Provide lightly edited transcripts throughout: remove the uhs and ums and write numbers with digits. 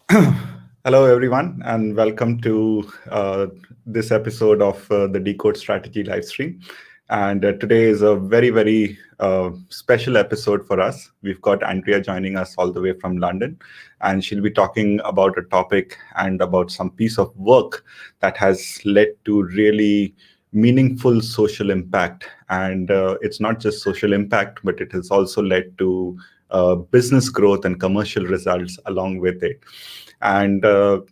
Hello, everyone, and welcome to this episode of the Decode Strategy livestream. And today is a very special episode for us. We've got Andrea joining us all the way from London, and she'll be talking about a topic and about some piece of work that has led to really meaningful social impact. And it's not just social impact, but it has also led to business growth and commercial results along with it. And the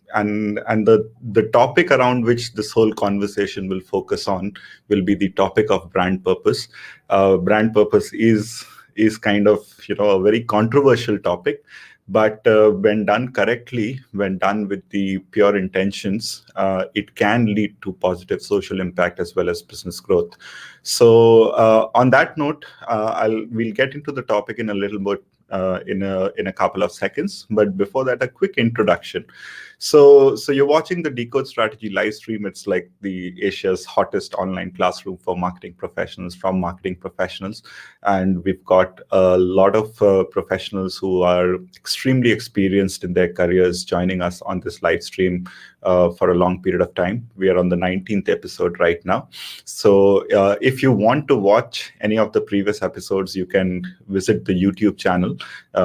topic around which this whole conversation will focus on will be the topic of brand purpose. Brand purpose is kind of a very controversial topic, but when done correctly, when done with the pure intentions, it can lead to positive social impact as well as business growth. So on that note, we'll get into the topic in a little bit in a couple of seconds. But before that, a quick introduction. So you're watching the Decode Strategy live stream. It's like the Asia's hottest online classroom for marketing professionals from marketing professionals. And we've got a lot of professionals who are extremely experienced in their careers joining us on this live stream for a long period of time. We are on the 19th episode right now. So if you want to watch any of the previous episodes, you can visit the YouTube channel,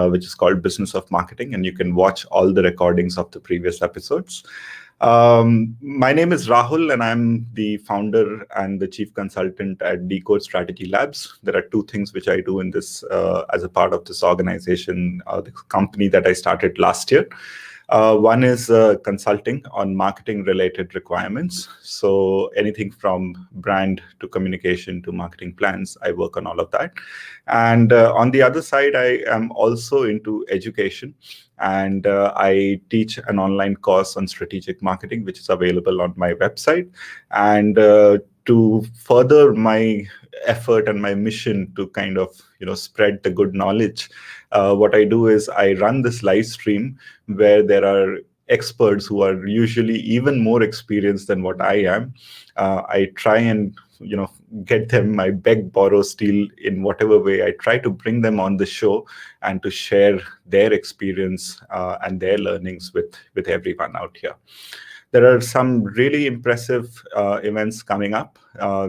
which is called Business of Marketing, and you can watch all the recordings of the previous episodes. My name is Rahul, and I'm the founder and the chief consultant at Decode Strategy Labs. There are two things which I do in this as a part of this organization, the company that I started last year. One is consulting on marketing related requirements. So anything from brand to communication to marketing plans, I work on all of that. And on the other side, I am also into education. And I teach an online course on strategic marketing, which is available on my website. And to further my effort and my mission to kind of spread the good knowledge, what I do is I run this live stream where there are experts who are usually even more experienced than what I am. I try and get them, I beg, borrow, steal in whatever way. I try to bring them on the show and to share their experience and their learnings with everyone out here. There are some really impressive events coming up.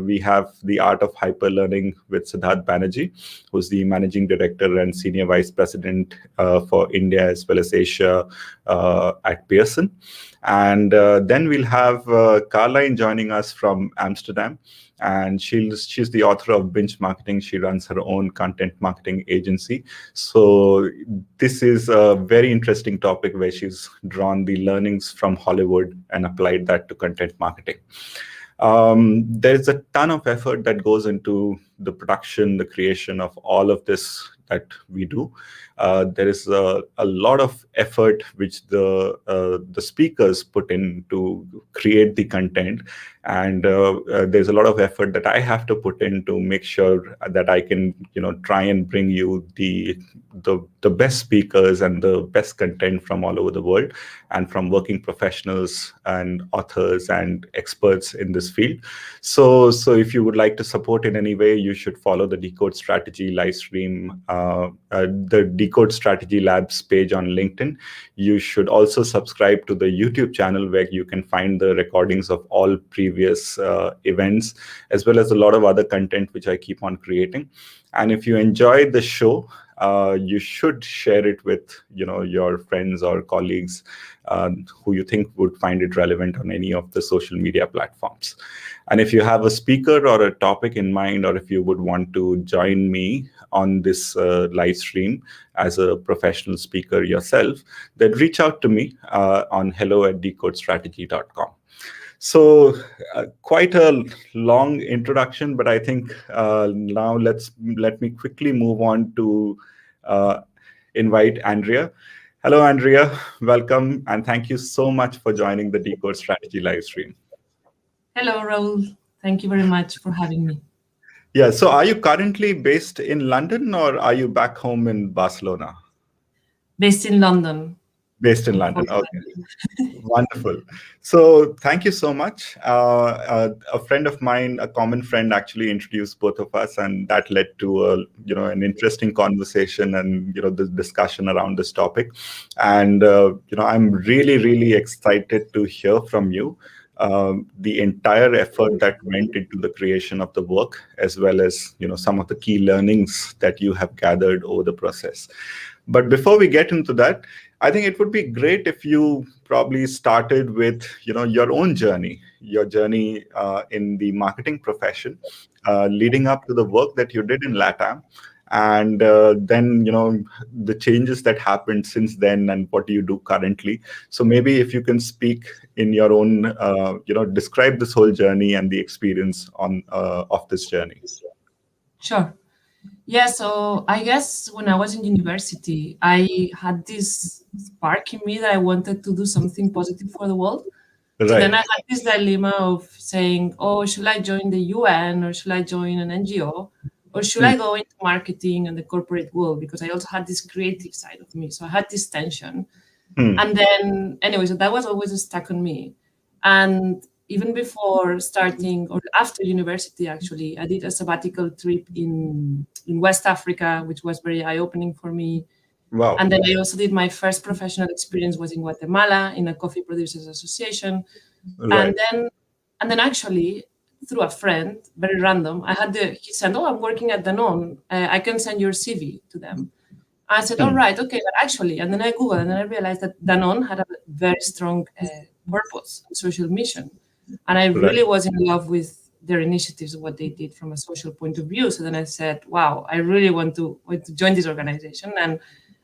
We have the Art of Hyperlearning with Siddharth Banerjee, who's the Managing Director and Senior Vice President for India as well as Asia at Pearson. And then we'll have Caroline joining us from Amsterdam. And she's the author of Binge Marketing. She runs her own content marketing agency. So this is a very interesting topic where she's drawn the learnings from Hollywood and applied that to content marketing. There's a ton of effort that goes into the production, the creation of all of this that we do. There is a lot of effort which the speakers put in to create the content, and there's a lot of effort that I have to put in to make sure that I can try and bring you the best speakers and the best content from all over the world and from working professionals and authors and experts in this field. So if you would like to support in any way, you should follow the Decode Strategy live stream, the Decode Strategy Labs page on LinkedIn. You should also subscribe to the YouTube channel where you can find the recordings of all previous events, as well as a lot of other content which I keep on creating. And if you enjoy the show, you should share it with your friends or colleagues who you think would find it relevant on any of the social media platforms. And if you have a speaker or a topic in mind, or if you would want to join me on this live stream as a professional speaker yourself, then reach out to me on hello@decodestrategy.com. So quite a long introduction, but I think now let me quickly move on to invite Andrea. Hello, Andrea. Welcome, and thank you so much for joining the Decode Strategy live stream. Hello, Raul. Thank you very much for having me. Yeah, so are you currently based in London or are you back home in Barcelona? Based in London. Based in London, okay. Wonderful. So thank you so much. A friend of mine, a common friend, actually introduced both of us, and that led to an interesting conversation and the discussion around this topic. And I'm really really excited to hear from you. The entire effort that went into the creation of the work, as well as some of the key learnings that you have gathered over the process. But before we get into that, I think it would be great if you probably started with your own journey, your journey in the marketing profession, leading up to the work that you did in LATAM, and then the changes that happened since then, and what do you do currently. So maybe if you can speak in your own, describe this whole journey and the experience of this journey. Sure. Yeah, so I guess when I was in university, I had this spark in me that I wanted to do something positive for the world. So then I had this dilemma of saying, oh, should I join the UN, or should I join an NGO, or should I go into marketing and the corporate world? Because I also had this creative side of me. So I had this tension. And then, anyway, so that was always stuck on me. And even before starting, or after university, actually, I did a sabbatical trip in West Africa, which was very eye-opening for me. Wow. And then I also did my first professional experience was in Guatemala in a coffee producers association. Right. And then actually, through a friend, very random, he said, oh, I'm working at Danone. I can send your CV to them. I said, all right, okay, but actually, and then I Googled, and then I realized that Danone had a very strong purpose, social mission. And I really was in love with their initiatives, what they did from a social point of view. So then I said, wow, I really want to join this organization. And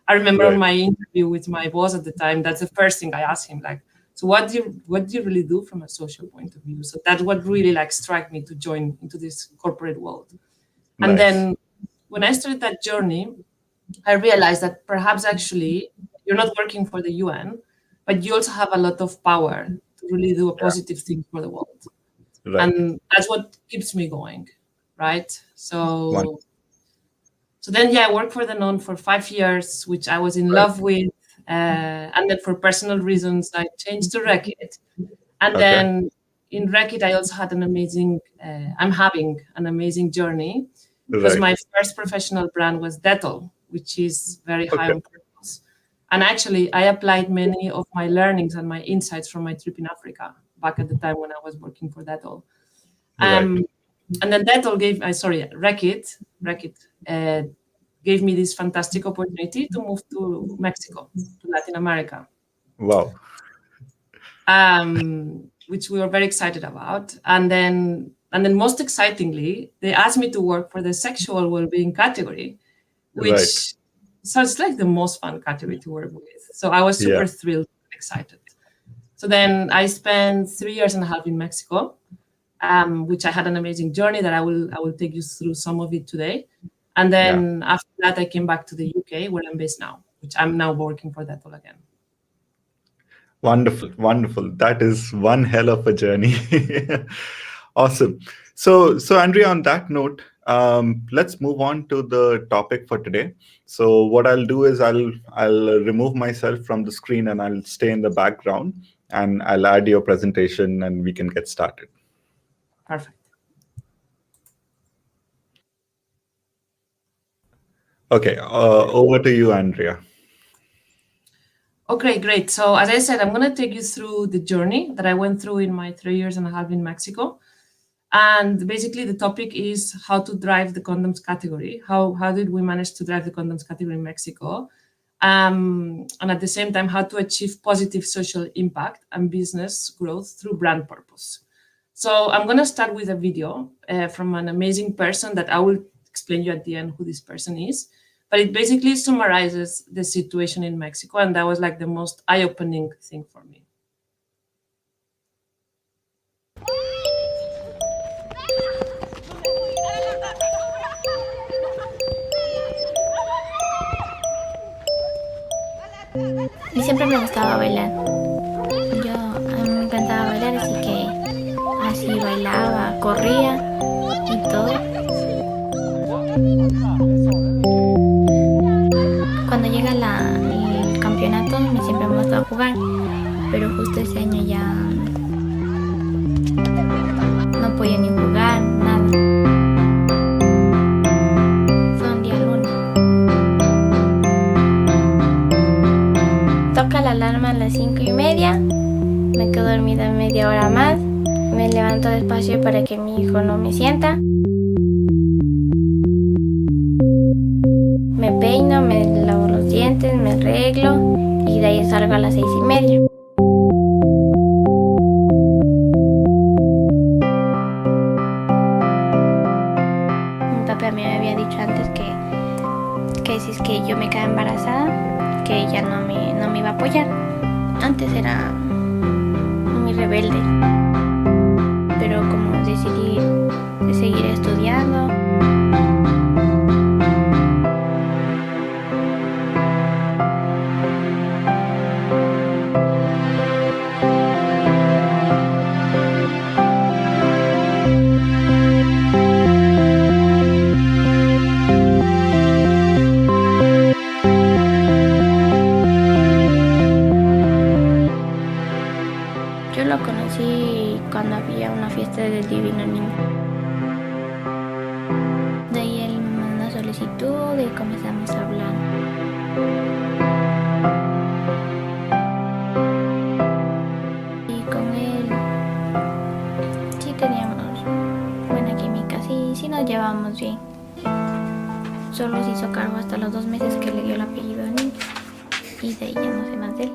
I remember on my interview with my boss at the time, that's the first thing I asked him, like, so what do you really do from a social point of view? So that's what really struck me to join into this corporate world. Nice. And then when I started that journey, I realized that perhaps actually you're not working for the UN, but you also have a lot of power to really do a positive thing for the world. Right. And that's what keeps me going, right? So then, I worked for Danone for 5 years, which I was in love with. And then for personal reasons, I changed to Reckitt. And then in Reckitt, I also had I'm having an amazing journey, because my first professional brand was Dettol, which is very high on purpose. And actually, I applied many of my learnings and my insights from my trip in Africa back at the time when I was working for Dettol. And then Dettol Reckitt gave me this fantastic opportunity to move to Mexico, to Latin America. Wow. Which we were very excited about. And then most excitingly, they asked me to work for the sexual well-being category, which sounds like the most fun category to work with. So I was super thrilled and excited. So then I spent 3 years and a half in Mexico, which I had an amazing journey that I will take you through some of it today. And then after that, I came back to the UK, where I'm based now, which I'm now working for Dettol again. Wonderful, wonderful. That is one hell of a journey. Awesome. So Andrea, on that note, let's move on to the topic for today. So what I'll do is I'll remove myself from the screen and I'll stay in the background, and I'll add your presentation and we can get started. Perfect. Okay, over to you, Andrea. Okay, great. So as I said, I'm going to take you through the journey that I went through in my 3 years and a half in Mexico. And basically the topic is how to drive the condoms category. How did we manage to drive the condoms category in Mexico? And at the same time, how to achieve positive social impact and business growth through brand purpose. So I'm going to start with a video from an amazing person that I will explain you at the end who this person is. But it basically summarizes the situation in Mexico, and that was like the most eye-opening thing for me. Y siempre me gustaba bailar. A mí me encantaba bailar, así que así bailaba, corría y todo. Cuando llega el campeonato, siempre me gustaba jugar. pero justo ese año ya no podía ni jugar, nada. Fue un día lunes. Toca la alarma a las 5:30. Me quedo dormida media hora más. Me levanto despacio para que mi hijo no me sienta. Me peino, me lavo los dientes, me arreglo y de ahí salgo a las 6:30. Mi papá me había dicho antes que si es que yo me quedaba embarazada, que ella no me iba a apoyar. Antes era muy rebelde, pero como decidí seguir estudiando. Yo lo conocí cuando había una fiesta del Divino Niño. De ahí él me mandó una solicitud y comenzamos a hablar. Y con él sí teníamos buena química, sí nos llevábamos bien. Solo se hizo cargo hasta los 2 meses que le dio el apellido al niño. Y de ahí ya no sé más de él.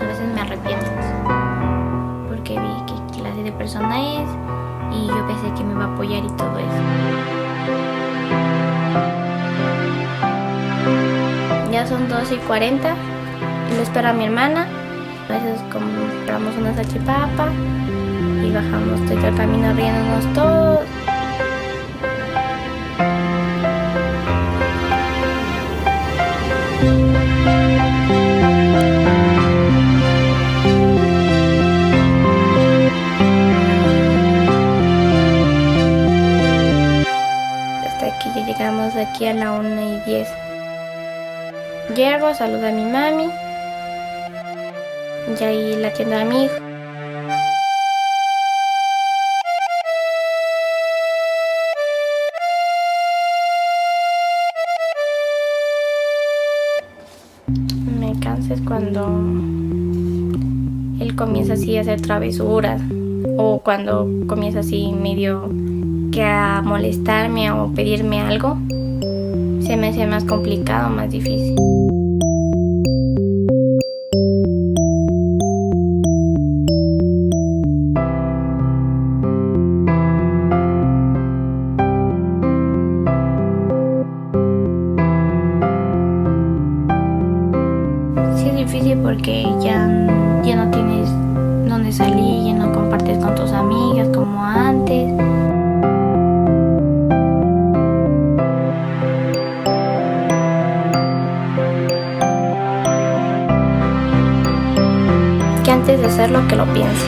A veces me arrepiento porque vi qué clase de persona es y yo pensé que me iba a apoyar y todo eso. Ya son 2:40 y lo espera mi hermana. A veces compramos una salchipapa y bajamos todo el camino riéndonos todos. Hasta que ya llegamos aquí a la 1:10. Llego, saludo a mi mami y ahí la atiendo a mi hijo. Me cansa es cuando él comienza así a hacer travesuras o cuando comienza así medio que a molestarme o pedirme algo. Se me hace más complicado, más difícil. Sí es difícil porque ya no tienes dónde salir, ya no compartes con tus amigas como antes. Que antes de hacerlo que lo piense.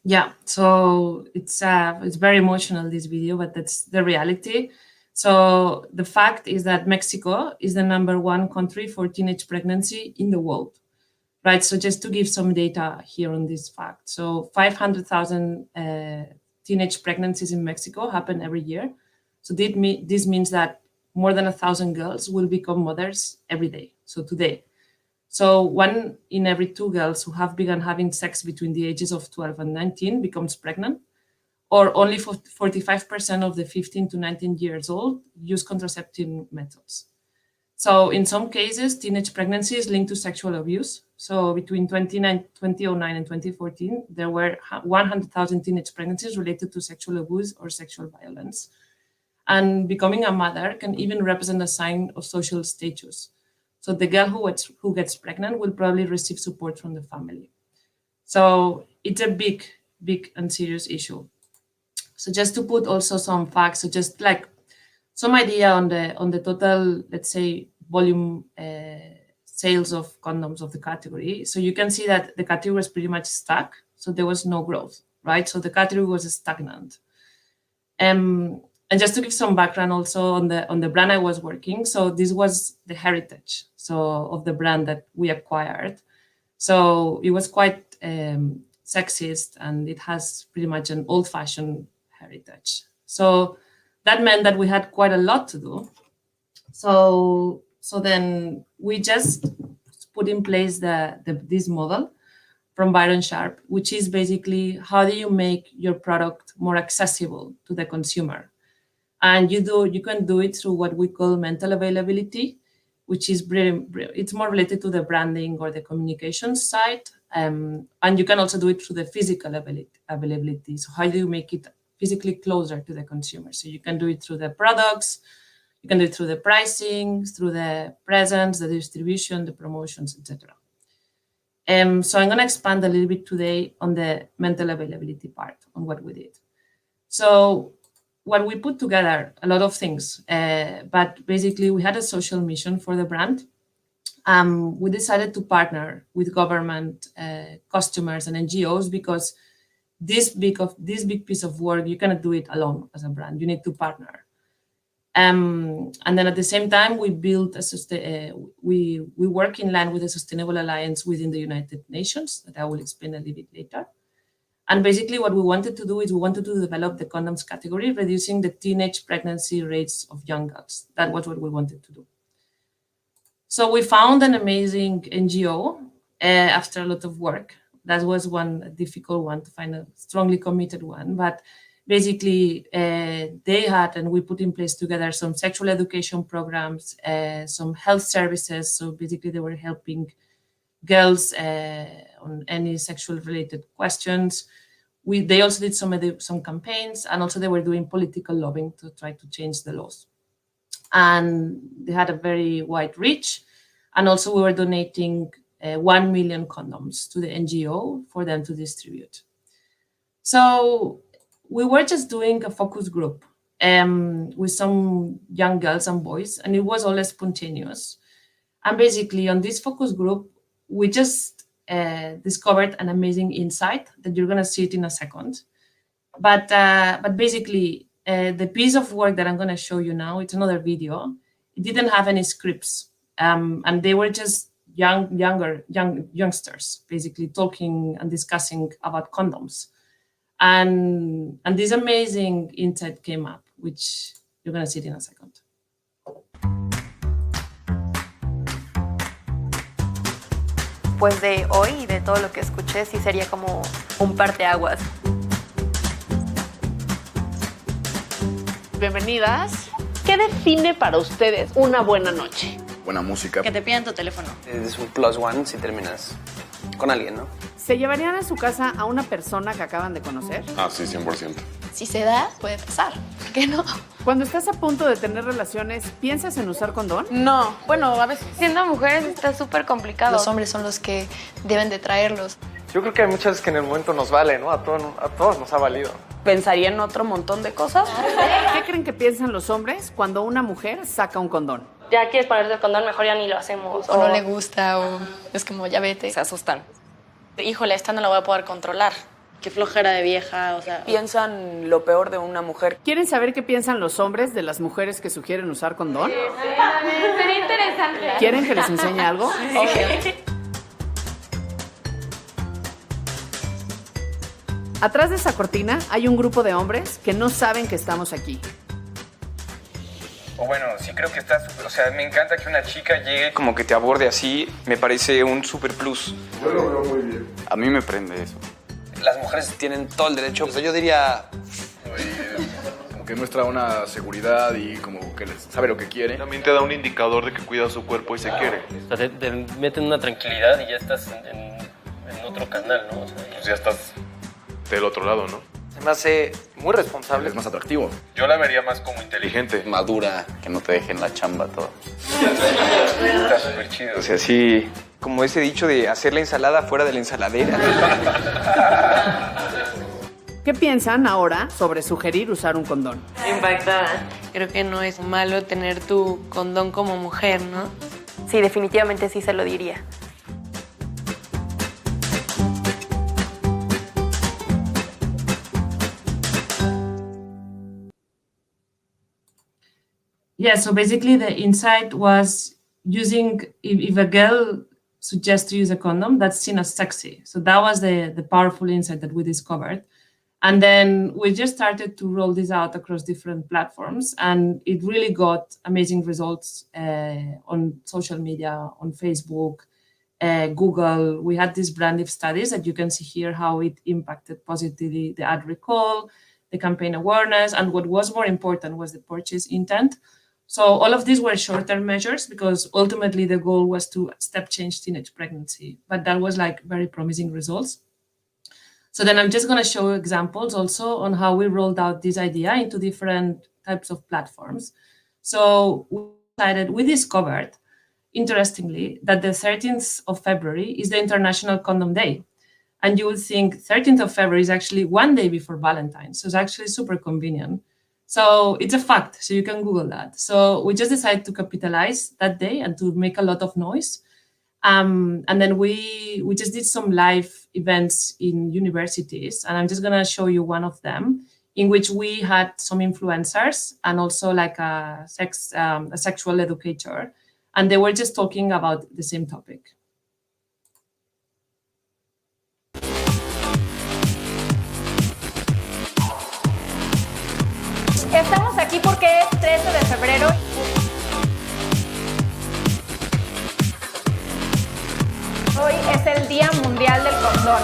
Yeah, so it's very emotional, this video, but that's the reality. So the fact is that Mexico is the #1 country for teenage pregnancy in the world, right? So just to give some data here on this fact. So 500,000 teenage pregnancies in Mexico happen every year. So this means that more than 1,000 girls will become mothers every day. So today. So 1 in every 2 girls who have begun having sex between the ages of 12 and 19 becomes pregnant, or only 45% of the 15 to 19 years old use contraceptive methods. So in some cases, teenage pregnancy is linked to sexual abuse. So between 2009 and 2014, there were 100,000 teenage pregnancies related to sexual abuse or sexual violence. And becoming a mother can even represent a sign of social status. So the girl who gets pregnant will probably receive support from the family. So it's a big, big and serious issue. So just to put also some facts, so just like some idea on the total, let's say, volume sales of condoms of the category. So you can see that the category was pretty much stuck. So there was no growth, right? So the category was stagnant. And just to give some background also on the brand I was working. So this was the heritage of the brand that we acquired. So it was quite sexist, and it has pretty much an old-fashioned heritage. So that meant that we had quite a lot to do. So then we just put in place this model from Byron Sharp, which is basically how do you make your product more accessible to the consumer? And you can do it through what we call mental availability, which is it's more related to the branding or the communication side. And you can also do it through the physical availability. So how do you make it physically closer to the consumer? So you can do it through the products, you can do it through the pricing, through the presence, the distribution, the promotions, etc. So I'm going to expand a little bit today on the mental availability part, on what we did. So what we put together, a lot of things, but basically we had a social mission for the brand. We decided to partner with government, customers, and NGOs because this big piece of work, you cannot do it alone as a brand. You need to partner. And then at the same time, we built we work in line with a sustainable alliance within the United Nations that I will explain a little bit later. And basically what we wanted to do is we wanted to develop the condoms category, reducing the teenage pregnancy rates of young girls. That was what we wanted to do. So we found an amazing NGO after a lot of work. That was one difficult one to find, a strongly committed one. But basically they had, and we put in place together some sexual education programs, some health services. So basically they were helping girls on any sexual related questions. They also did some campaigns, and also they were doing political lobbying to try to change the laws. And they had a very wide reach. And also we were donating 1 million condoms to the NGO for them to distribute. So we were just doing a focus group with some young girls and boys, and it was all spontaneous. And basically on this focus group, we just discovered an amazing insight that you're going to see it in a second. But basically, the piece of work that I'm going to show you now, it's another video. It didn't have any scripts, and they were just youngsters, basically talking and discussing about condoms. And this amazing insight came up, which you're going to see it in a second. Pues de hoy y de todo lo que escuché, sí sería como un parteaguas. Bienvenidas. ¿Qué define para ustedes una buena noche? Buena música. Que te pidan tu teléfono. Es un plus one si terminas con alguien, ¿no? ¿Se llevarían a su casa a una persona que acaban de conocer? Ah, sí, 100%. Si se da, puede pasar. ¿Por qué no? Cuando estás a punto de tener relaciones, ¿piensas en usar condón? No, bueno, a veces. Siendo mujeres está súper complicado. Los hombres son los que deben de traerlos. Yo creo que hay muchas que en el momento nos vale, ¿no? A todos nos ha valido. Pensaría en otro montón de cosas. ¿Qué creen que piensan los hombres cuando una mujer saca un condón? Ya quieres ponerte el condón, mejor ya ni lo hacemos. O no le gusta, o es como, ya vete. Se asustan. Híjole, esta no la voy a poder controlar. Qué flojera de vieja, o sea... Piensan lo peor de una mujer. ¿Quieren saber qué piensan los hombres de las mujeres que sugieren usar condón? Sería interesante. ¿Quieren que les enseñe algo? Atrás de esa cortina hay un grupo de hombres que no saben que estamos aquí. O bueno, sí creo que está súper... O sea, me encanta que una chica llegue como que te aborde así. Me parece un super plus. Yo lo veo muy bien. A mí me prende eso. Las mujeres tienen todo el derecho. O sea, yo diría... Como que muestra una seguridad y como que sabe lo que quiere. También te da un indicador de que cuida su cuerpo y se quiere. O sea, te meten una tranquilidad y ya estás en otro canal, ¿no? O sea, pues ya estás del otro lado, ¿no? Se me hace muy responsable. Es más atractivo. Yo la vería más como inteligente. Madura, que no te dejen la chamba toda. Está súper chido. O sea, sí, como ese dicho de hacer la ensalada fuera de la ensaladera. ¿Qué piensan ahora sobre sugerir usar un condón? Impactada. Creo que no es malo tener tu condón como mujer, ¿no? Sí, definitivamente sí se lo diría. Yeah, so basically the insight was using, if a girl suggests to use a condom, that's seen as sexy. So that was the powerful insight that we discovered. And then we just started to roll this out across different platforms, and it really got amazing results on social media, on Facebook, Google. We had these brand studies that you can see here, how it impacted positively the ad recall, the campaign awareness, and what was more important was the purchase intent. So all of these were short-term measures because ultimately the goal was to step change teenage pregnancy, but that was like very promising results. So then I'm just going to show examples also on how we rolled out this idea into different types of platforms. So we discovered, interestingly, that the 13th of February is the International Condom Day. And you would think 13th of February is actually one day before Valentine's. So it's actually super convenient. So it's a fact. So you can Google that. So we just decided to capitalize that day and to make a lot of noise. And then we just did some live events in universities. And I'm just going to show you one of them in which we had some influencers and also like a sexual educator. And they were just talking about the same topic. Estamos aquí porque es 13 de febrero. Hoy es el Día Mundial del Condón.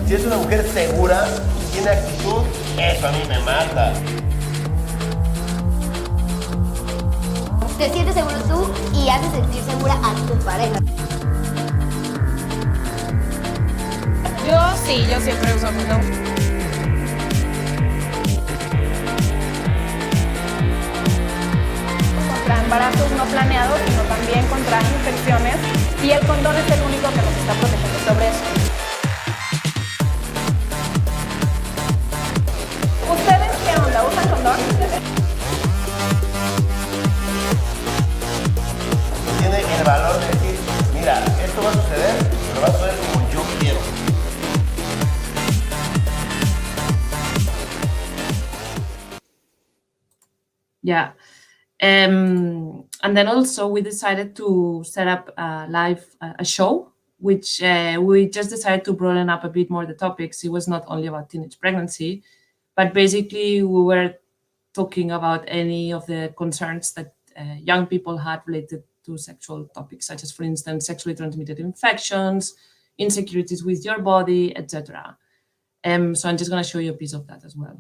Si es una mujer segura y tiene actitud, eso a mí me mata. Te sientes seguro tú y haces sentir segura a tu pareja. Yo siempre uso condón. Contra embarazos no planeados, sino también contra infecciones. Y el condón es el único que nos está protegiendo sobre eso. ¿Ustedes qué onda? ¿Usan condón? Tiene el valor de decir, mira, esto va a suceder, pero va a suceder como yo quiero. Yeah. And then also we decided to set up a show, which we just decided to broaden up a bit more the topics. It was not only about teenage pregnancy, but basically we were talking about any of the concerns that young people had related to sexual topics, such as, for instance, sexually transmitted infections, insecurities with your body, etc. So I'm just going to show you a piece of that as well.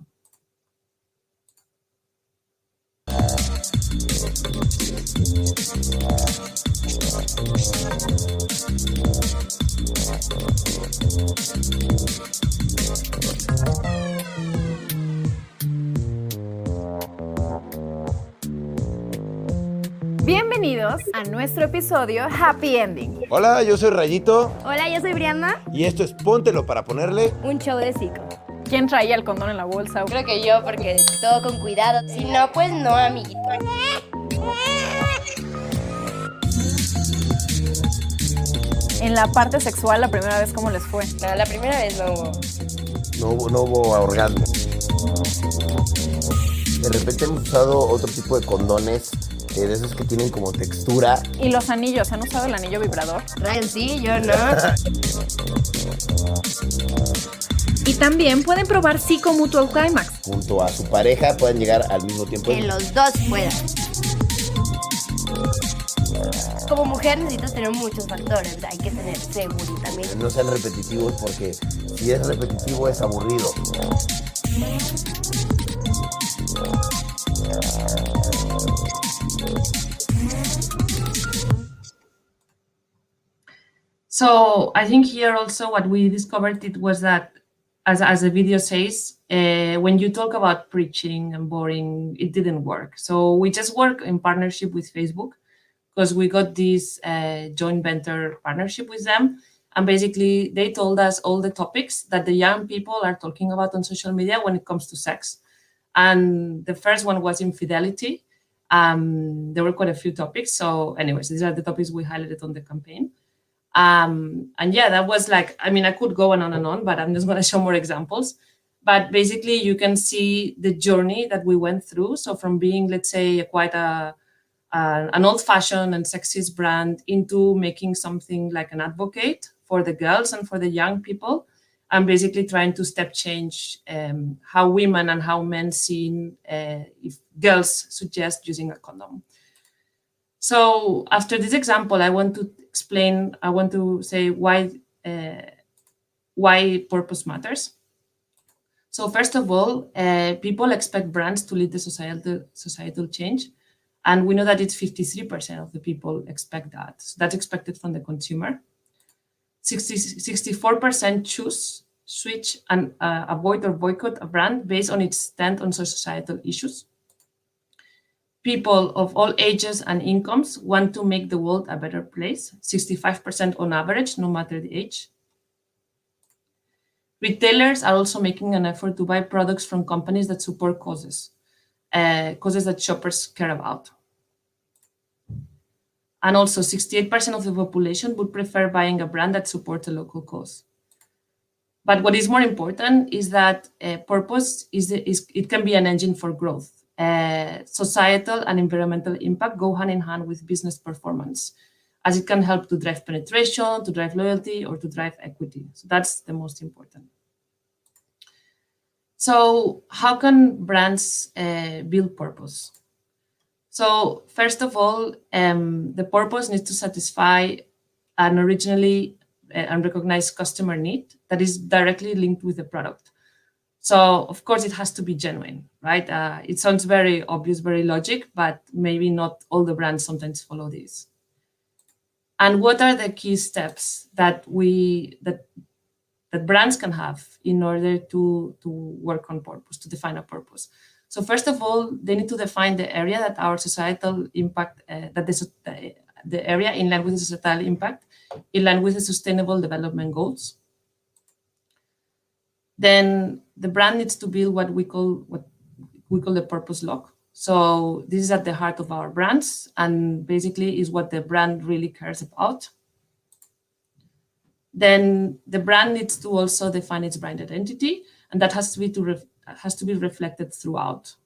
Bienvenidos a nuestro episodio Happy Ending. Hola, yo soy Rayito. Hola, yo soy Brianna. Y esto es Póntelo para ponerle Un show de Sico. ¿Quién traía el condón en la bolsa? Creo que yo, porque Todo con cuidado. Si no, pues no, amiguito. En la parte sexual, la primera vez, ¿cómo les fue? No, la primera vez no hubo. No hubo orgasmo. De repente hemos usado otro tipo de condones, de esos que tienen como textura. ¿Y los anillos? ¿Han usado el anillo vibrador? Ryan sí, yo no. Y también pueden probar Sico Mutual Climax. Junto a su pareja pueden llegar al mismo tiempo. Que los dos puedan. Como mujer necesitas tener muchos factores, hay que tener seguridad también. No sean repetitivos porque si es repetitivo es aburrido. So I think here also what we discovered it was that, as the video says, when you talk about preaching and boring, it didn't work. So we just work in partnership with Facebook because we got this joint venture partnership with them. And basically they told us all the topics that the young people are talking about on social media when it comes to sex. And the first one was infidelity. There were quite a few topics. So anyways, these are the topics we highlighted on the campaign. And yeah, that was like, I mean, I could go on and on, but I'm just going to show more examples. But basically, you can see the journey that we went through. So from being, let's say, quite an old-fashioned and sexist brand into making something like an advocate for the girls and for the young people, and basically trying to step change how women and how men see if girls suggest using a condom. So after this example, I want to say why purpose matters. So first of all, people expect brands to lead the societal change. And we know that it's 53% of the people expect that. So that's expected from the consumer. 64% choose, switch, and avoid or boycott a brand based on its stand on societal issues. People of all ages and incomes want to make the world a better place, 65% on average, no matter the age. Retailers are also making an effort to buy products from companies that support causes that shoppers care about. And also 68% of the population would prefer buying a brand that supports a local cause. But what is more important is that purpose it can be an engine for growth. Societal and environmental impact go hand in hand with business performance, as it can help to drive penetration, to drive loyalty, or to drive equity. So that's the most important. So how can brands build purpose? So first of all, the purpose needs to satisfy an originally unrecognized customer need that is directly linked with the product. So of course it has to be genuine, right? It sounds very obvious, very logic, but maybe not all the brands sometimes follow this. And what are the key steps that brands can have in order to work on purpose, to define a purpose? So first of all, they need to define the area that our societal impact, the area in line with the societal impact, in line with the Sustainable Development Goals. Then the brand needs to build what we call the purpose lock. So this is at the heart of our brands and basically is what the brand really cares about. Then the brand needs to also define its brand identity, and that has to be reflected throughout.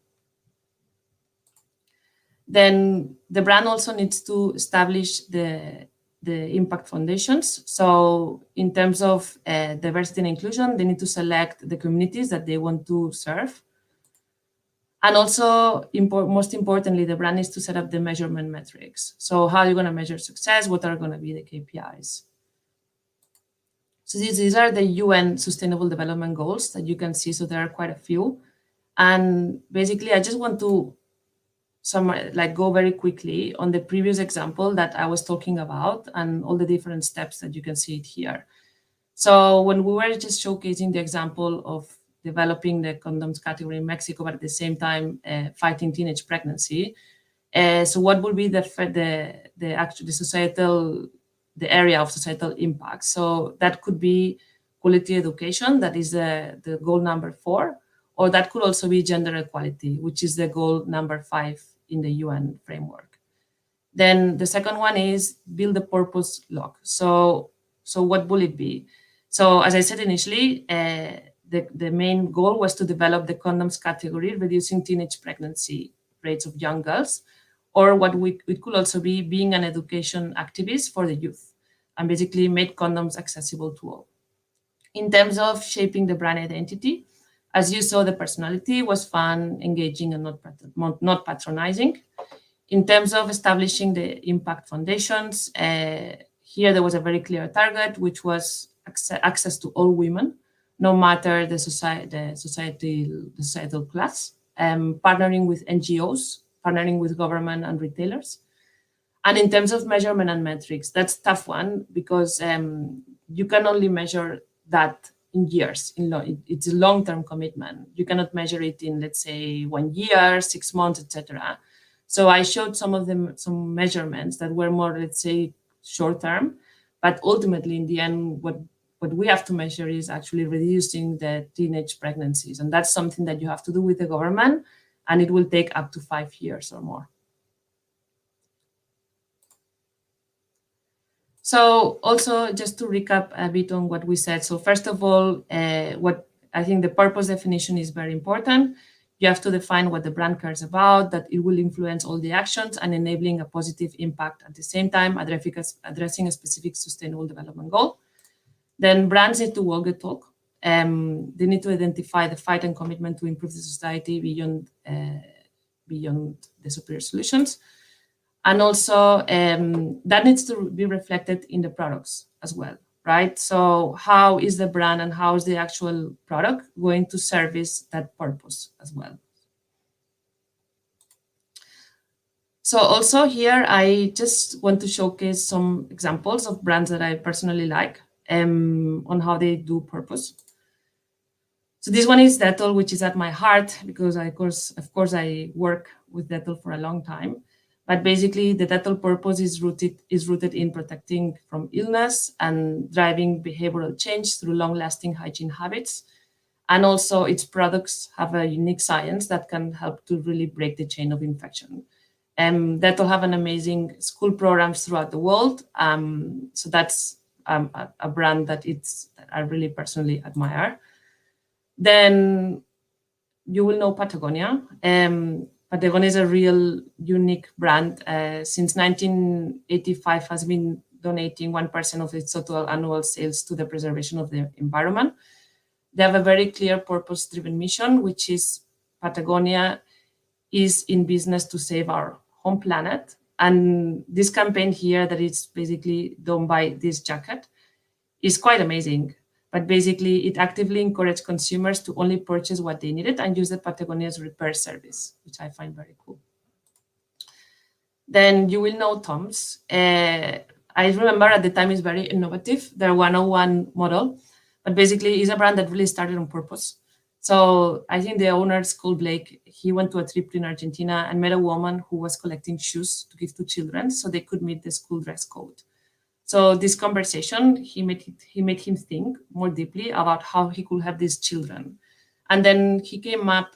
Then the brand also needs to establish the impact foundations. So in terms of diversity and inclusion, they need to select the communities that they want to serve. And also, most importantly, the brand needs to set up the measurement metrics. So how are you going to measure success? What are going to be the KPIs? So these are the UN Sustainable Development Goals that you can see. So there are quite a few. And basically, I just want to go very quickly on the previous example that I was talking about and all the different steps that you can see it here. So when we were just showcasing the example of developing the condoms category in Mexico, but at the same time fighting teenage pregnancy, so what would be the area of societal impact? So that could be quality education, that is the goal number 4, or that could also be gender equality, which is the goal number 5 in the UN framework. Then the second one is build the purpose lock. So what will it be? So as I said initially, the main goal was to develop the condoms category, reducing teenage pregnancy rates of young girls, or it could also be being an education activist for the youth, and basically make condoms accessible to all. In terms of shaping the brand identity, as you saw, the personality was fun, engaging, and not patronizing. In terms of establishing the impact foundations, here there was a very clear target, which was access to all women, no matter the societal class, partnering with NGOs, partnering with government and retailers. And in terms of measurement and metrics, that's a tough one because you can only measure that in years. It's a long-term commitment. You cannot measure it in, let's say, 1 year, 6 months, etc. So I showed some measurements that were more, let's say, short-term, but ultimately, in the end, what we have to measure is actually reducing the teenage pregnancies, and that's something that you have to do with the government, and it will take up to 5 years or more. So also, just to recap a bit on what we said. So first of all, what I think the purpose definition is very important. You have to define what the brand cares about, that it will influence all the actions and enabling a positive impact at the same time, addressing a specific sustainable development goal. Then brands need to walk the talk. They need to identify the fight and commitment to improve the society beyond the superior solutions. And also that needs to be reflected in the products as well, right? So how is the brand and how is the actual product going to service that purpose as well? So also here, I just want to showcase some examples of brands that I personally like on how they do purpose. So this one is Dettol, which is at my heart because of course I work with Dettol for a long time. But basically, the Dettol purpose is rooted in protecting from illness and driving behavioral change through long-lasting hygiene habits. And also, its products have a unique science that can help to really break the chain of infection. Dettol have an amazing school programs throughout the world. So that's a brand that I really personally admire. Then you will know Patagonia. Patagonia is a real unique brand. Since 1985 has been donating 1% of its total annual sales to the preservation of the environment. They have a very clear purpose-driven mission, which is Patagonia is in business to save our home planet. And this campaign here that is basically done by this jacket is quite amazing. But basically, it actively encouraged consumers to only purchase what they needed and use the Patagonia's repair service, which I find very cool. Then you will know Tom's. I remember at the time it's very innovative, their 101 model, but basically it's a brand that really started on purpose. So I think the owner, called Blake, he went to a trip in Argentina and met a woman who was collecting shoes to give to children so they could meet the school dress code. So this conversation, he made him think more deeply about how he could have these children. And then he came up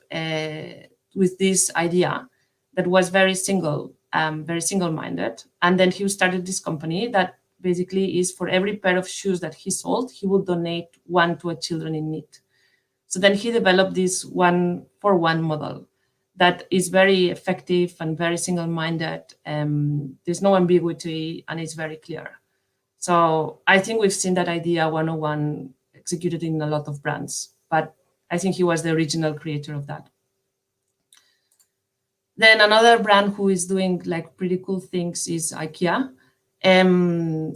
with this idea that was very single-minded. And then he started this company that basically is for every pair of shoes that he sold, he would donate one to a children in need. So then he developed this 1-for-1 model that is very effective and very single-minded. There's no ambiguity and it's very clear. So I think we've seen that idea 101 executed in a lot of brands, but I think he was the original creator of that. Then another brand who is doing like pretty cool things is IKEA.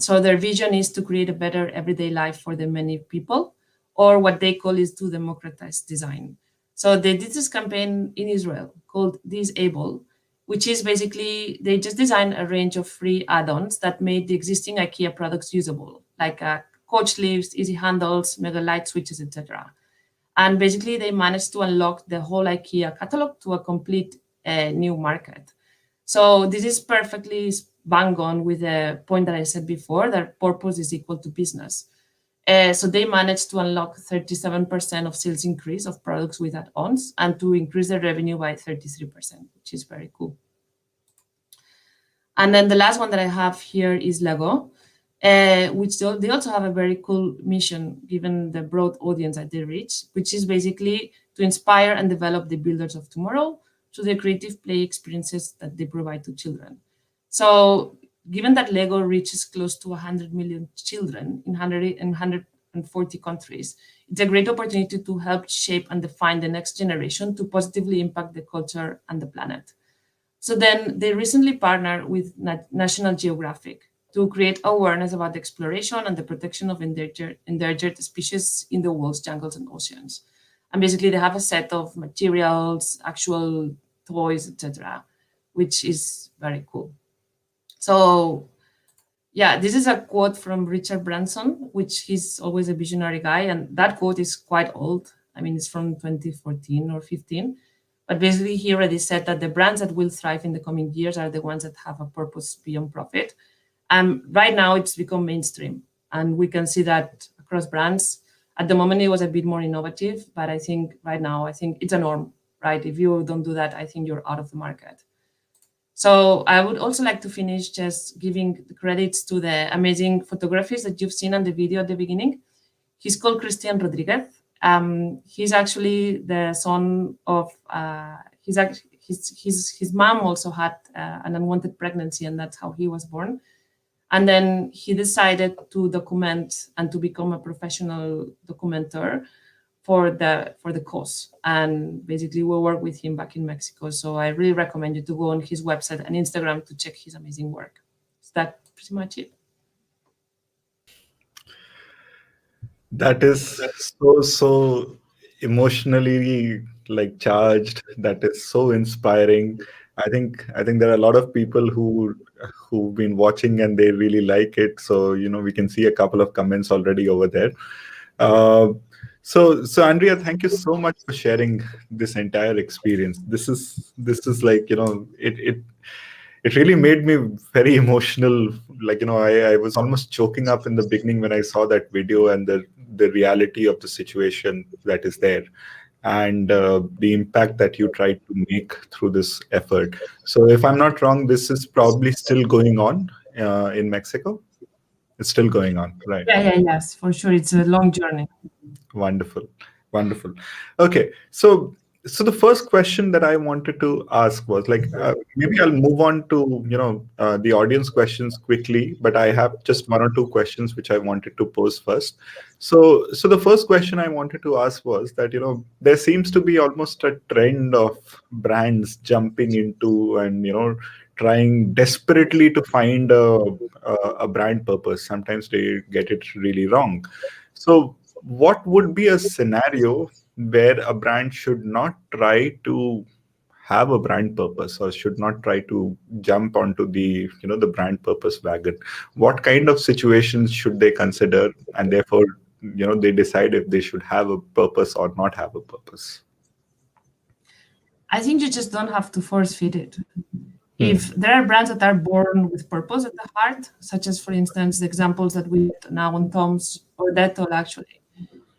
So their vision is to create a better everyday life for the many people, or what they call is to democratize design. So they did this campaign in Israel called Disable, which is basically, they just designed a range of free add-ons that made the existing IKEA products usable, like coach lifts, easy handles, mega light switches, etc. And basically, they managed to unlock the whole IKEA catalog to a complete new market. So this is perfectly bang on with the point that I said before, that purpose is equal to business. So they managed to unlock 37% of sales increase of products with add-ons and to increase their revenue by 33%, which is very cool. And then the last one that I have here is Lego, which they also have a very cool mission given the broad audience that they reach, which is basically to inspire and develop the builders of tomorrow through the creative play experiences that they provide to children. So given that Lego reaches close to 100 million children in 100 140 countries. It's a great opportunity to help shape and define the next generation to positively impact the culture and the planet. So then they recently partnered with National Geographic to create awareness about the exploration and the protection of endangered species in the world's jungles and oceans. And basically they have a set of materials, actual toys, etc., which is very cool. So yeah, this is a quote from Richard Branson, which he's always a visionary guy. And that quote is quite old. I mean, it's from 2014 or 15. But basically, he already said that the brands that will thrive in the coming years are the ones that have a purpose beyond profit. Right now, it's become mainstream. And we can see that across brands. At the moment, it was a bit more innovative. But I think right now, I think it's a norm, right? If you don't do that, I think you're out of the market. So I would also like to finish just giving the credits to the amazing photographers that you've seen on the video at the beginning. He's called Christian Rodriguez. He's actually the son of, his mom also had an unwanted pregnancy, and that's how he was born. And then he decided to document and to become a professional documenter for the cause. And basically we work with him back in Mexico. So I really recommend you to go on his website and Instagram to check his amazing work. Is that pretty much it? That is so emotionally like charged. That is so inspiring. I think there are a lot of people who've been watching and they really like it. So we can see a couple of comments already over there. So Andrea, thank you so much for sharing this entire experience. This is like it really made me very emotional. Like I was almost choking up in the beginning when I saw that video and the reality of the situation that is there, and the impact that you tried to make through this effort. So if I'm not wrong, this is probably still going on in Mexico. It's still going on, right? Yes, for sure. It's a long journey. Wonderful. Okay, so the first question that I wanted to ask was like, maybe I'll move on to the audience questions quickly, but I have just one or two questions which I wanted to pose first. So the first question I wanted to ask was that there seems to be almost a trend of brands jumping into and trying desperately to find a brand purpose. Sometimes they get it really wrong. So what would be a scenario where a brand should not try to have a brand purpose or should not try to jump onto the the brand purpose wagon? What kind of situations should they consider, and therefore they decide if they should have a purpose or not have a purpose? I think you just don't have to force feed it. If there are brands that are born with purpose at the heart, such as, for instance, the examples that we have now on Tom's or Dettol, actually.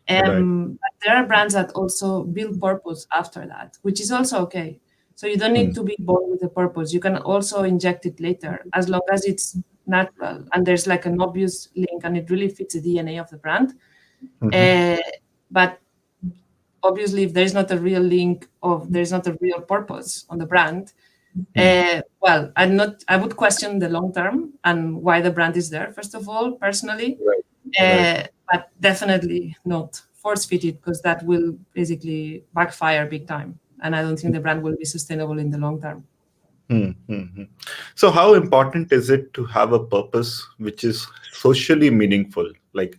But there are brands that also build purpose after that, which is also okay. So you don't need to be born with a purpose. You can also inject it later, as long as it's natural and there's like an obvious link and it really fits the DNA of the brand. But obviously, if there's not a real link there's not a real purpose on the brand, well, I would question the long term and why the brand is there, first of all, personally. But definitely not force feed it, because that will basically backfire big time. And I don't think the brand will be sustainable in the long term. So how important is it to have a purpose which is socially meaningful? Like,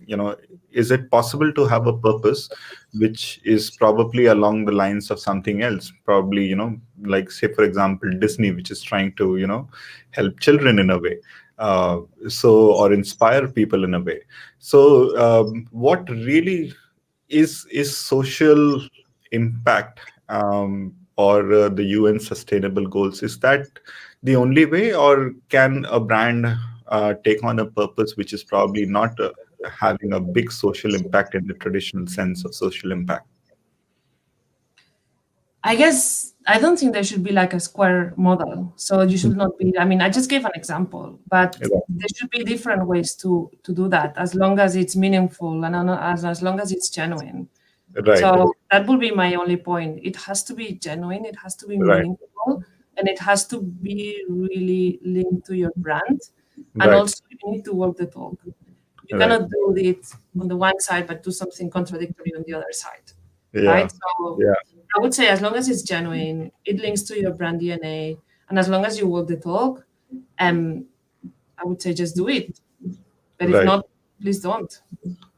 is it possible to have a purpose which is probably along the lines of something else? Probably, like say, for example, Disney, which is trying to, help children in a way. Or inspire people in a way. So what really is social impact or the UN sustainable goals? Is that the only way, or can a brand take on a purpose which is probably not having a big social impact in the traditional sense of social impact? I guess I don't think there should be like a square model. So you should not be, I just gave an example, but there should be different ways to do that, as long as it's meaningful and as long as it's genuine. So that would be my only point. It has to be genuine, it has to be meaningful, and it has to be really linked to your brand. And also you need to walk the talk. You cannot do it on the one side, but do something contradictory on the other side, Yeah. right? So I would say as long as it's genuine, it links to your brand DNA, and as long as you walk the talk, I would say just do it. But if not, please don't.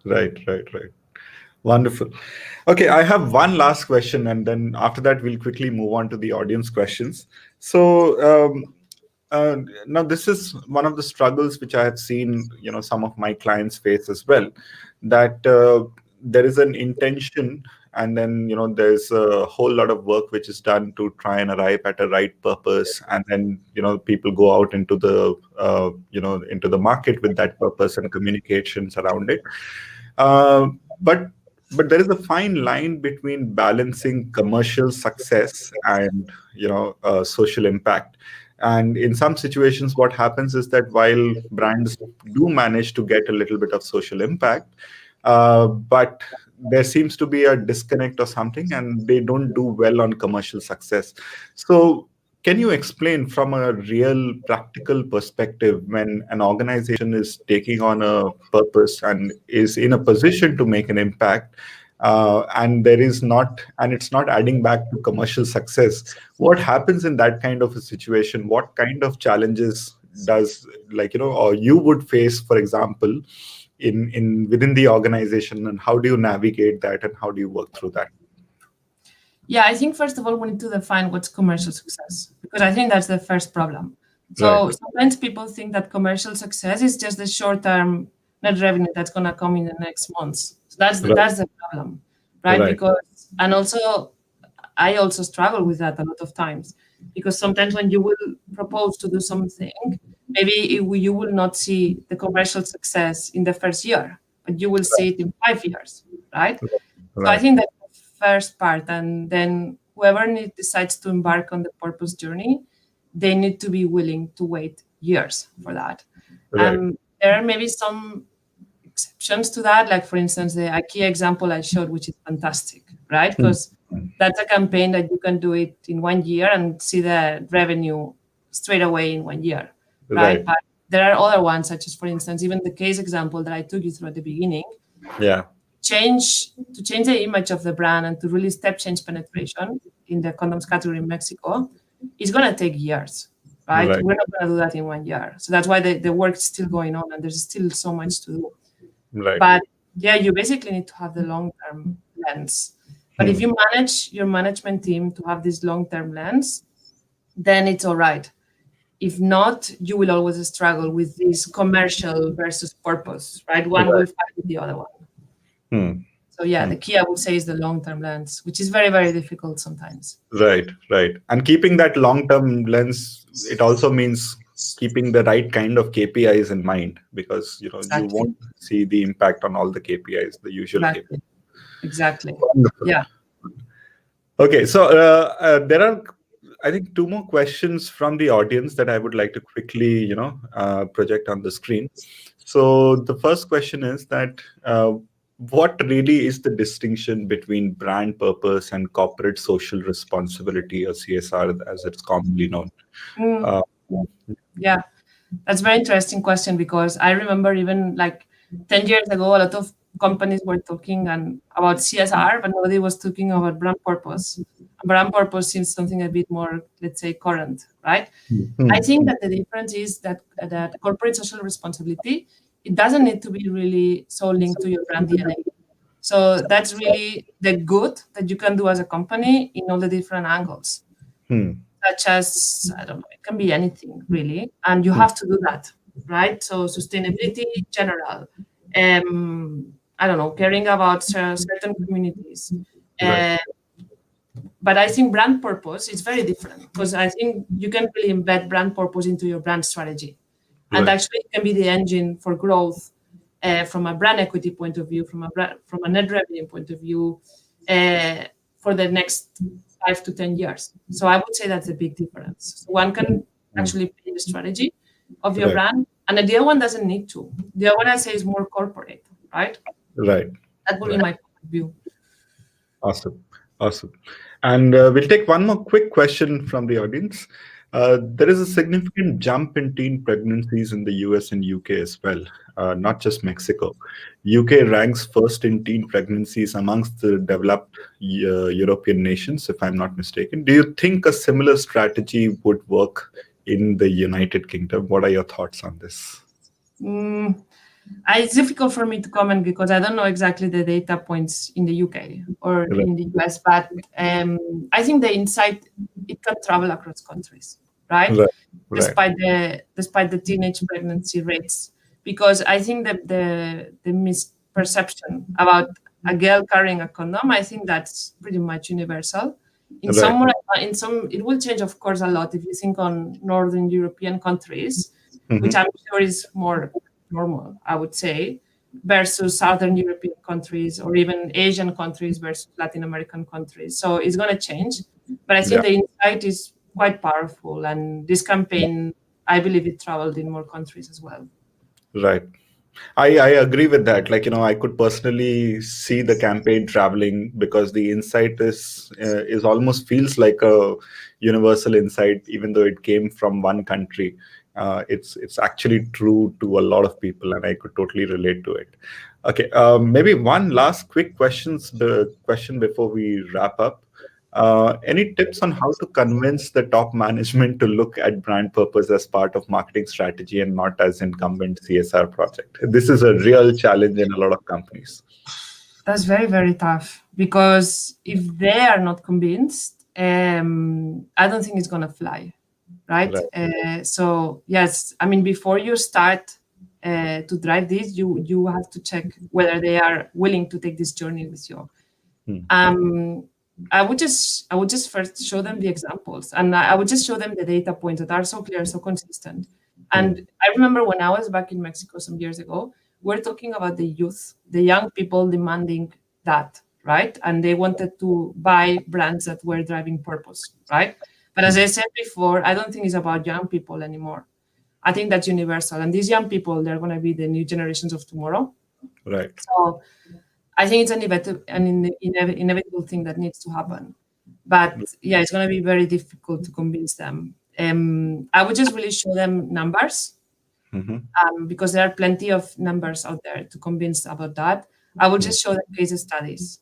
Right. Wonderful. Okay, I have one last question, and then after that, we'll quickly move on to the audience questions. So now this is one of the struggles which I have seen, some of my clients face as well, that there is an intention, and then there's a whole lot of work which is done to try and arrive at a right purpose, and then people go out into the into the market with that purpose and communications around it. But there is a fine line between balancing commercial success and social impact. And in some situations, what happens is that while brands do manage to get a little bit of social impact, but there seems to be a disconnect or something, and they don't do well on commercial success. So can you explain from a real practical perspective, when an organization is taking on a purpose and is in a position to make an impact, and it's not adding back to commercial success, what happens in that kind of a situation? What kind of challenges does or you would face, for example, within the organization, and how do you navigate that, and how do you work through that? Yeah, I think first of all, we need to define what's commercial success, because I think that's the first problem. So sometimes people think that commercial success is just the short-term net revenue that's going to come in the next months. So that's the problem, right? Because, and also, I also struggle with that a lot of times, because sometimes when you will propose to do something, maybe you will not see the commercial success in the first year, but you will see it in 5 years, right? So I think that's the first part. And then whoever decides to embark on the purpose journey, they need to be willing to wait years for that. There are maybe some exceptions to that, like for instance, the IKEA example I showed, which is fantastic, right? Because that's a campaign that you can do it in 1 year and see the revenue straight away in 1 year, right? But there are other ones, such as, for instance, even the case example that I took you through at the beginning. To change the image of the brand and to really step change penetration in the condoms category in Mexico is going to take years, right? We're not going to do that in 1 year. So that's why the work is still going on, and there's still so much to do. But yeah, you basically need to have the long-term lens. But if you manage your management team to have this long-term lens, then it's all right. If not, you will always struggle with this commercial versus purpose, right? One will fight with the other one. So yeah, the key I would say is the long-term lens, which is very, very difficult sometimes. Right. And keeping that long-term lens, it also means keeping the right kind of KPIs in mind, because you won't see the impact on all the KPIs, the usual KPIs. Exactly. Wonderful. Yeah. Okay, so there are, I think, 2 more questions from the audience that I would like to quickly, project on the screen. So the first question is that what really is the distinction between brand purpose and corporate social responsibility, or CSR, as it's commonly known? Yeah, that's a very interesting question, because I remember even like 10 years ago, a lot of companies were talking about CSR, but nobody was talking about brand purpose. Brand purpose seems something a bit more, let's say, current, right? I think that the difference is that corporate social responsibility, it doesn't need to be really so linked to your brand DNA. So that's really the good that you can do as a company in all the different angles. Such as, I don't know, it can be anything really, and you have to do that, right? So sustainability in general, I don't know, caring about certain communities. But I think brand purpose is very different, because I think you can really embed brand purpose into your brand strategy. And actually it can be the engine for growth from a brand equity point of view, from a net revenue point of view, for the next 5 to 10 years. So I would say that's a big difference. So one can actually play the strategy of your brand, and the other one doesn't need to. The other one I say is more corporate, right? That would be my point of view. Awesome. And we'll take one more quick question from the audience. There is a significant jump in teen pregnancies in the US and UK as well, not just Mexico. UK ranks first in teen pregnancies amongst the developed European nations, if I'm not mistaken. Do you think a similar strategy would work in the United Kingdom? What are your thoughts on this? It's difficult for me to comment because I don't know exactly the data points in the UK or in the US, but I think the insight, it can travel across countries, right? Despite the teenage pregnancy rates, because I think that the misperception about a girl carrying a condom, I think that's pretty much universal. In some, it will change, of course, a lot if you think on Northern European countries, which I'm sure is more normal, I would say, versus Southern European countries or even Asian countries versus Latin American countries. So it's going to change. But I think the insight is quite powerful. And this campaign, I believe it traveled in more countries as well. Right. I agree with that. Like, I could personally see the campaign traveling because the insight is almost feels like a universal insight, even though it came from one country. It's actually true to a lot of people, and I could totally relate to it. Okay, maybe one last quick question before we wrap up. Any tips on how to convince the top management to look at brand purpose as part of marketing strategy and not as incumbent CSR project? This is a real challenge in a lot of companies. That's very, very tough because if they are not convinced, I don't think it's going to fly. Right. So yes, I mean, before you start to drive this, you have to check whether they are willing to take this journey with you. I would just first show them the examples, and I would just show them the data points that are so clear, so consistent. And I remember when I was back in Mexico some years ago, we're talking about the youth, the young people demanding that, right? And they wanted to buy brands that were driving purpose, right? But as I said before, I don't think it's about young people anymore. I think that's universal. And these young people, they're going to be the new generations of tomorrow. Right. So I think it's an inevitable thing that needs to happen. But yeah, it's going to be very difficult to convince them. I would just really show them numbers because there are plenty of numbers out there to convince about that. I would just show them case studies.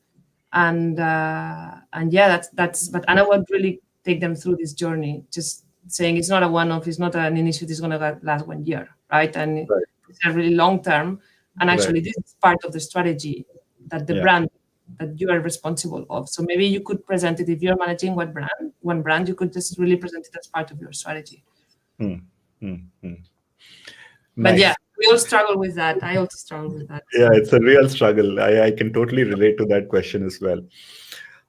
And yeah, but I would really take them through this journey, just saying it's not a one-off, it's not an initiative that's going to last 1 year, right? And it's a really long-term. And actually, this is part of the strategy that the brand that you are responsible of. So maybe you could present it if you're managing one brand, you could just really present it as part of your strategy. But yeah, we all struggle with that. I also struggle with that. Yeah, it's a real struggle. I can totally relate to that question as well.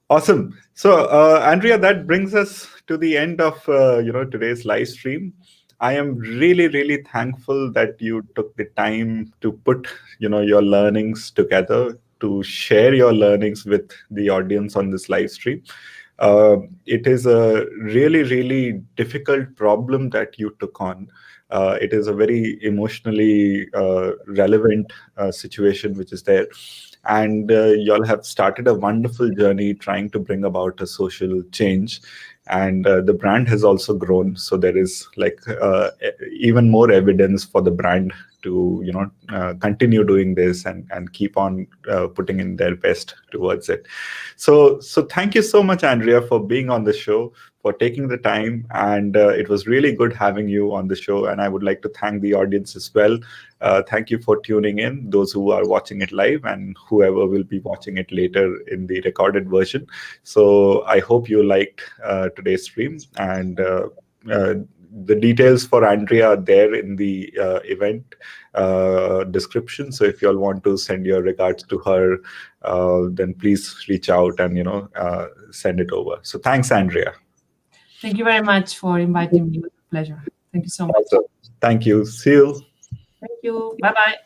Awesome. So, Andrea, that brings us to the end of today's live stream. I am really, really thankful that you took the time to put your learnings together, to share your learnings with the audience on this live stream. It is a really, really difficult problem that you took on. It is a very emotionally relevant situation which is there. And y'all have started a wonderful journey trying to bring about a social change. And the brand has also grown. So there is even more evidence for the brand to continue doing this and keep on putting in their best towards it. So thank you so much, Andrea, for being on the show, for taking the time, and it was really good having you on the show. And I would like to thank the audience as well. Thank you for tuning in, those who are watching it live and whoever will be watching it later in the recorded version. So I hope you liked today's stream, and the details for Andrea are there in the event description. So if you all want to send your regards to her, then please reach out and send it over. So thanks, Andrea. Thank you very much for inviting me. It was a pleasure. Thank you so much. Thank you. See you. Thank you. Bye-bye.